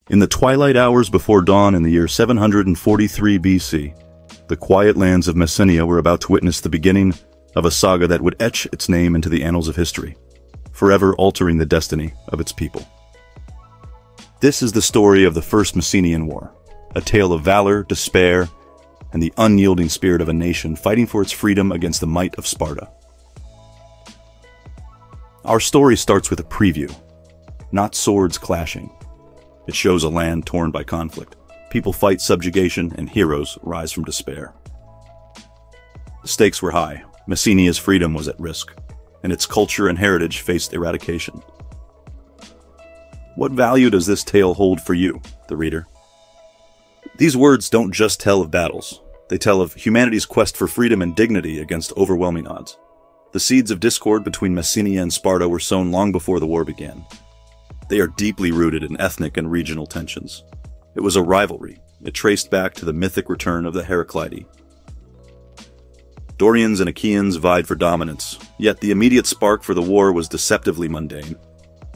In the twilight hours before dawn in the year 743 BC, the quiet lands of Messenia were about to witness the beginning of a saga that would etch its name into the annals of history, forever altering the destiny of its people. This is the story of the First Messenian War, a tale of valor, despair, and the unyielding spirit of a nation fighting for its freedom against the might of Sparta. Our story starts with a preview, not swords clashing. It shows a land torn by conflict. People fight subjugation, and heroes rise from despair. The stakes were high. Messenia's freedom was at risk, and its culture and heritage faced eradication. What value does this tale hold for you, the reader? These words don't just tell of battles. They tell of humanity's quest for freedom and dignity against overwhelming odds. The seeds of discord between Messenia and Sparta were sown long before the war began. They are deeply rooted in ethnic and regional tensions. It was a rivalry. It traced back to the mythic return of the Heraclidae. Dorians and Achaeans vied for dominance, yet the immediate spark for the war was deceptively mundane.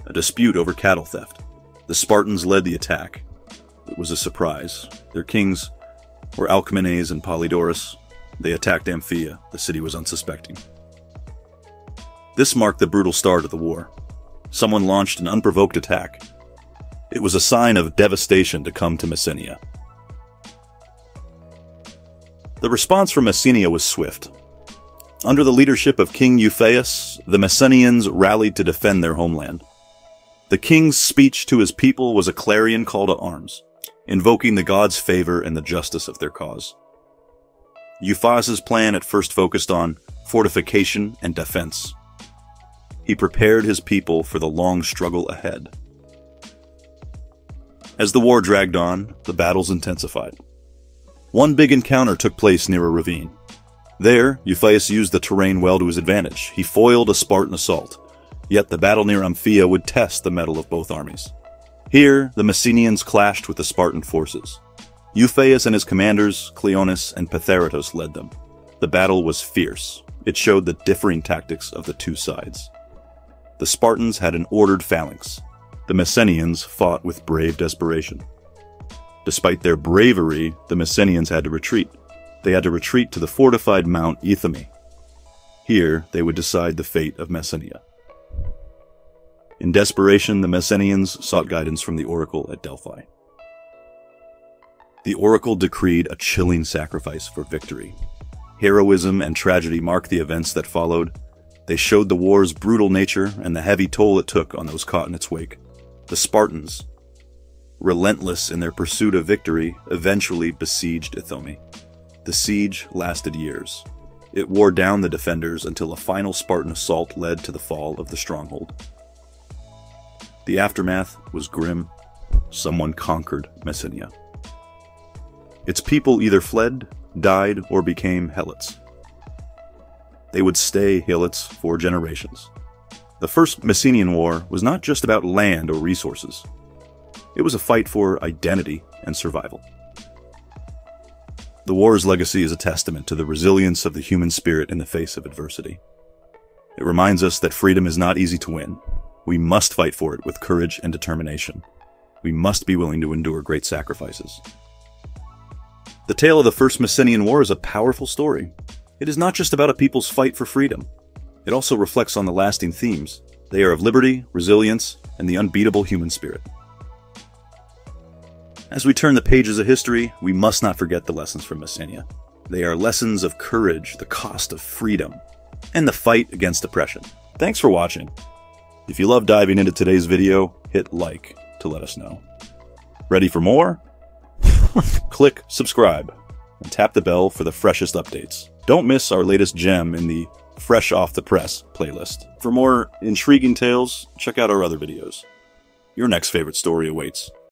A dispute over cattle theft. The Spartans led the attack. It was a surprise. Their kings were Alcmenes and Polydorus. They attacked Amphia. The city was unsuspecting. This marked the brutal start of the war. Someone launched an unprovoked attack. It was a sign of devastation to come to Messenia. The response from Messenia was swift. Under the leadership of King Euphaius, the Messenians rallied to defend their homeland. The king's speech to his people was a clarion call to arms, invoking the gods' favor and the justice of their cause. Euphaius's plan at first focused on fortification and defense. He prepared his people for the long struggle ahead. As the war dragged on, the battles intensified. One big encounter took place near a ravine. There, Euphaius used the terrain well to his advantage. He foiled a Spartan assault. Yet the battle near Amphia would test the mettle of both armies. Here, the Messenians clashed with the Spartan forces. Euphaius and his commanders, Cleonis and Peitharitos, led them. The battle was fierce. It showed the differing tactics of the two sides. The Spartans had an ordered phalanx. The Messenians fought with brave desperation. Despite their bravery, the Messenians had to retreat. They had to retreat to the fortified Mount Ithome. Here, they would decide the fate of Messenia. In desperation, the Messenians sought guidance from the oracle at Delphi. The oracle decreed a chilling sacrifice for victory. Heroism and tragedy marked the events that followed. They showed the war's brutal nature and the heavy toll it took on those caught in its wake. The Spartans, relentless in their pursuit of victory, eventually besieged Ithome. The siege lasted years. It wore down the defenders until a final Spartan assault led to the fall of the stronghold. The aftermath was grim. Someone conquered Messenia. Its people either fled, died, or became helots. They would stay helots for generations. The First Messenian War was not just about land or resources. It was a fight for identity and survival. The war's legacy is a testament to the resilience of the human spirit in the face of adversity. It reminds us that freedom is not easy to win. We must fight for it with courage and determination. We must be willing to endure great sacrifices. The tale of the First Messenian War is a powerful story. It is not just about a people's fight for freedom. It also reflects on the lasting themes. They are of liberty, resilience, and the unbeatable human spirit. As we turn the pages of history, we must not forget the lessons from Messenia. They are lessons of courage, the cost of freedom, and the fight against oppression. Thanks for watching. If you love diving into today's video, hit like to let us know. Ready for more? Click subscribe and tap the bell for the freshest updates. Don't miss our latest gem in the Fresh Off the Press playlist. For more intriguing tales, check out our other videos. Your next favorite story awaits.